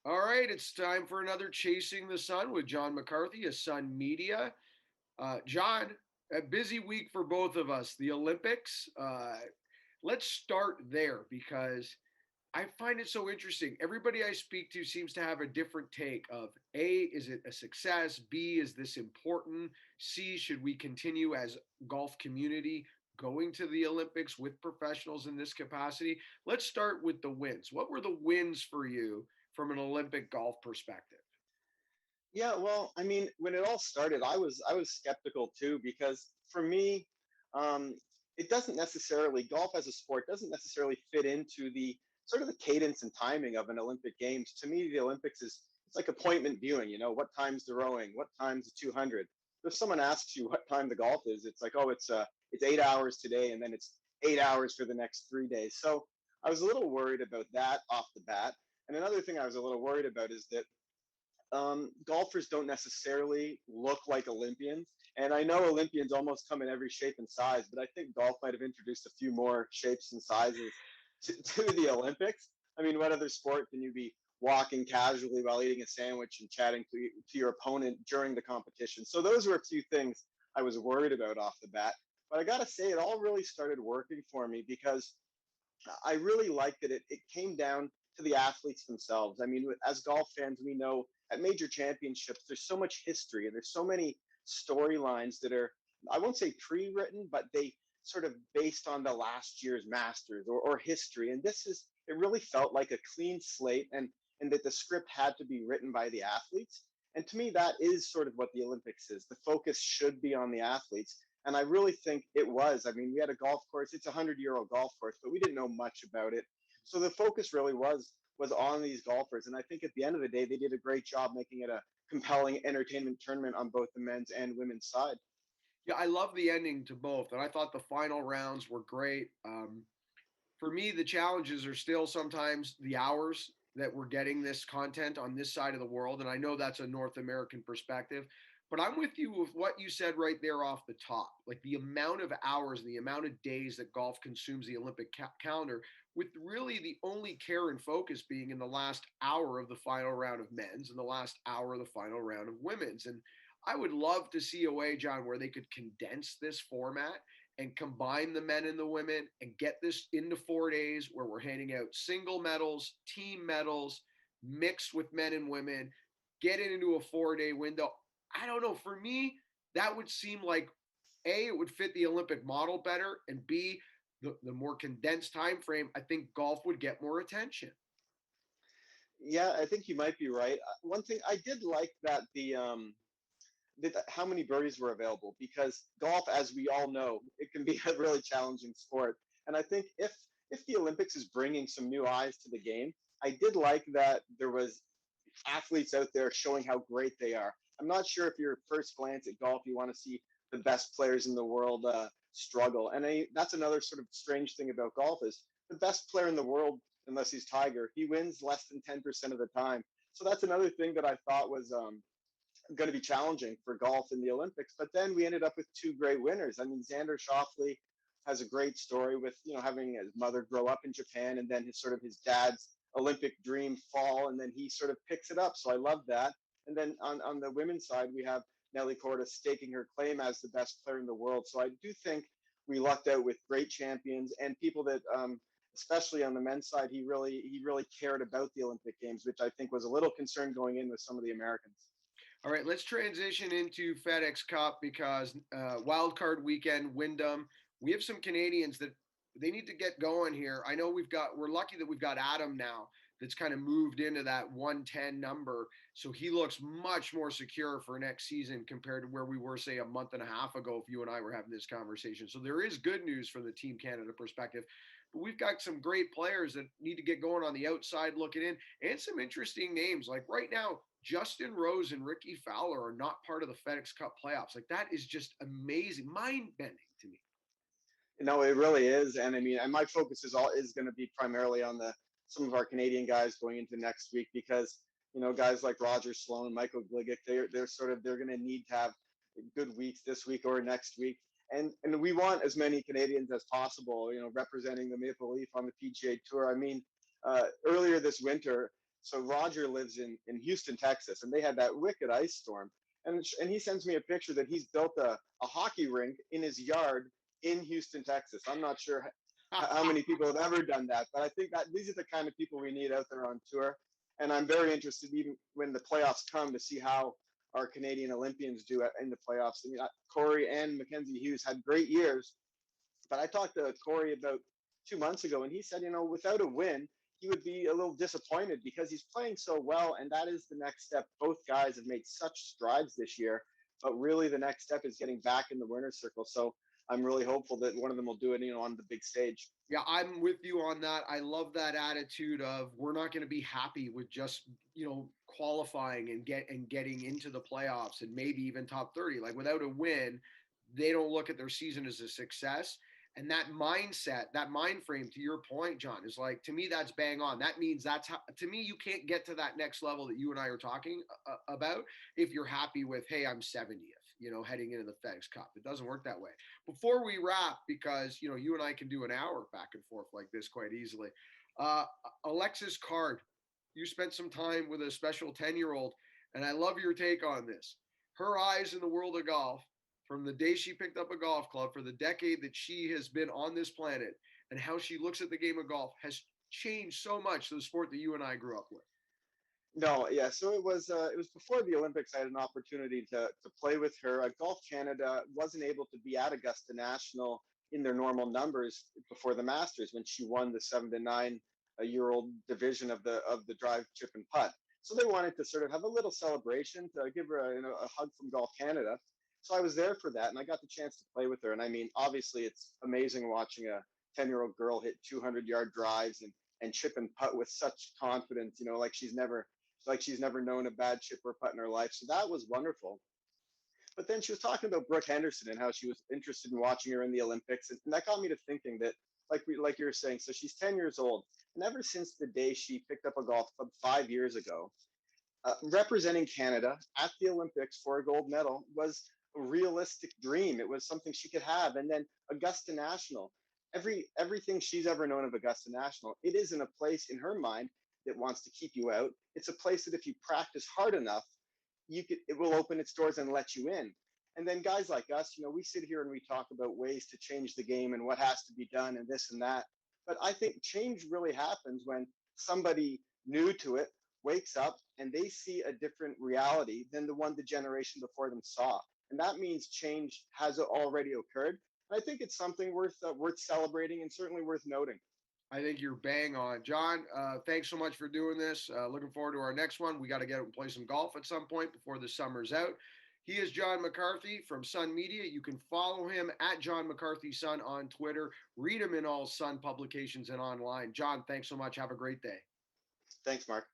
All right, it's time for another Chasing the Sun with Jon McCarthy of Sun Media. John, a busy week for both of us. The Olympics. Let's start there because I find it so interesting. Everybody I speak to seems to have a different take of A, is it a success? B, is this important? C, should we continue as golf community going to the Olympics with professionals in this capacity? Let's start with the wins. What were the wins for you from an Olympic golf perspective? Yeah, well, I mean, when it all started, I was skeptical too because for me, um, it doesn't necessarily golf as a sport doesn't necessarily fit into the sort of the cadence and timing of an Olympic Games. To me, the Olympics is it's like appointment viewing. You know, what time's the rowing, what time's the 200. If someone asks you what time the golf is, it's like, oh, it's 8 hours today, and then it's 8 hours for the next 3 days. So I was a little worried about that off the bat. And another thing I was a little worried about is that golfers don't necessarily look like Olympians. And I know Olympians almost come in every shape and size, but I think golf might have introduced a few more shapes and sizes to the Olympics. I mean, what other sport can you be walking casually while eating a sandwich and chatting to your opponent during the competition? So those were a few things I was worried about off the bat. But I got to say, it all really started working for me because I really liked that it came down to the athletes themselves. I mean, as golf fans, we know at major championships, there's so much history and there's so many storylines that are, I won't say pre written, but they sort of based on the last year's Masters or history. And it really felt like a clean slate and that the script had to be written by the athletes. And to me, that is sort of what the Olympics is. The focus should be on the athletes. And I really think it was. I mean, we had a golf course. It's a 100-year-old golf course, but we didn't know much about it. So the focus really was on these golfers. And I think at the end of the day, they did a great job making it a compelling entertainment tournament on both the men's and women's side. Yeah, I love the ending to both, and I thought the final rounds were great. For me, the challenges are still sometimes the hours that we're getting this content on this side of the world. And I know that's a North American perspective, but I'm with you with what you said right there off the top. Like the amount of hours and the amount of days that golf consumes the Olympic calendar, with really the only care and focus being in the last hour of the final round of men's and the last hour of the final round of women's. And I would love to see a way, John, where they could condense this format and combine the men and the women and get this into 4 days where we're handing out single medals, team medals, mixed with men and women, get it into a 4 day window. I don't know. For me, that would seem like A, it would fit the Olympic model better, and B, the more condensed time frame, I think golf would get more attention. Yeah, I think you might be right. One thing I did like that how many birdies were available because golf, as we all know, it can be a really challenging sport. And I think if the Olympics is bringing some new eyes to the game, I did like that there was athletes out there showing how great they are. I'm not sure if your first glance at golf, you want to see the best players in the world struggle. And that's another sort of strange thing about golf is the best player in the world, unless he's Tiger, he wins less than 10% of the time. So that's another thing that I thought was going to be challenging for golf in the Olympics. But then we ended up with two great winners. I mean, Xander Schauffele has a great story with having his mother grow up in Japan and then his dad's Olympic dream fall, and then he sort of picks it up. So I love that. And then on the women's side, we have Nelly Korda staking her claim as the best player in the world. So I do think we lucked out with great champions and people that especially on the men's side, he really cared about the Olympic Games, which I think was a little concern going in with some of the Americans. All right, let's transition into FedEx Cup because wild card weekend, Wyndham. We have some Canadians that they need to get going here. I know we're lucky that we've got Adam now that's kind of moved into that 110 number. So he looks much more secure for next season compared to where we were, say, a month and a half ago, if you and I were having this conversation. So there is good news from the Team Canada perspective. But we've got some great players that need to get going on the outside looking in and some interesting names. Like right now, Justin Rose and Ricky Fowler are not part of the FedEx Cup playoffs. Like that is just amazing, mind bending to me. No, it really is, and I mean, and my focus is going to be primarily on the some of our Canadian guys going into next week because guys like Roger Sloan, Michael Gligic, they're going to need to have good weeks this week or next week, and we want as many Canadians as possible, representing the Maple Leaf on the PGA Tour. I mean, earlier this winter, So Roger lives in Houston, Texas, and they had that wicked ice storm. And he sends me a picture that he's built a hockey rink in his yard in Houston, Texas. I'm not sure how many people have ever done that, but I think that these are the kind of people we need out there on tour. And I'm very interested, even when the playoffs come, to see how our Canadian Olympians do in the playoffs. I mean, Corey and Mackenzie Hughes had great years, but I talked to Corey about 2 months ago, and he said, without a win, he would be a little disappointed because he's playing so well, and that is the next step. Both guys have made such strides this year, but really the next step is getting back in the winner's circle. So I'm really hopeful that one of them will do it, on the big stage. Yeah, I'm with you on that. I love that attitude of we're not going to be happy with just, qualifying and getting into the playoffs and maybe even top 30. Like without a win, they don't look at their season as a success. And that mindset, that mind frame, to your point, John, is like, to me, that's bang on. That means that's how, to me, you can't get to that next level that you and I are talking about if you're happy with, hey, I'm 70th, heading into the FedEx Cup. It doesn't work that way. Before we wrap, because, you and I can do an hour back and forth like this quite easily. Uh, Alexis Card, you spent some time with a special 10-year-old, and I love your take on this. Her eyes in the world of golf from the day she picked up a golf club for the decade that she has been on this planet and how she looks at the game of golf has changed so much to the sport that you and I grew up with. No, yeah. So it was before the Olympics. I had an opportunity to play with her. Golf Canada wasn't able to be at Augusta National in their normal numbers before the Masters when she won the 7 to 9 year old division of the drive, chip, and putt. So they wanted to sort of have a little celebration to give her a hug from Golf Canada. So I was there for that, and I got the chance to play with her. And I mean, obviously, it's amazing watching a 10-year-old girl hit 200-yard drives and chip and putt with such confidence. Like she's never known a bad chip or putt in her life. So that was wonderful. But then she was talking about Brooke Henderson and how she was interested in watching her in the Olympics, and that got me to thinking that, like you were saying, so she's 10 years old, and ever since the day she picked up a golf club 5 years ago, representing Canada at the Olympics for a gold medal was a realistic dream. It was something she could have, and then Augusta National. Everything she's ever known of Augusta National, it isn't a place in her mind that wants to keep you out. It's a place that if you practice hard enough, it will open its doors and let you in. And then guys like us, we sit here and we talk about ways to change the game and what has to be done and this and that. But I think change really happens when somebody new to it wakes up and they see a different reality than the one the generation before them saw. And that means change has already occurred. And I think it's something worth celebrating and certainly worth noting. I think you're bang on. John, thanks so much for doing this. Looking forward to our next one. We got to get out and play some golf at some point before the summer's out. He is Jon McCarthy from Sun Media. You can follow him at Jon McCarthy Sun on Twitter. Read him in all Sun publications and online. John, thanks so much. Have a great day. Thanks, Mark.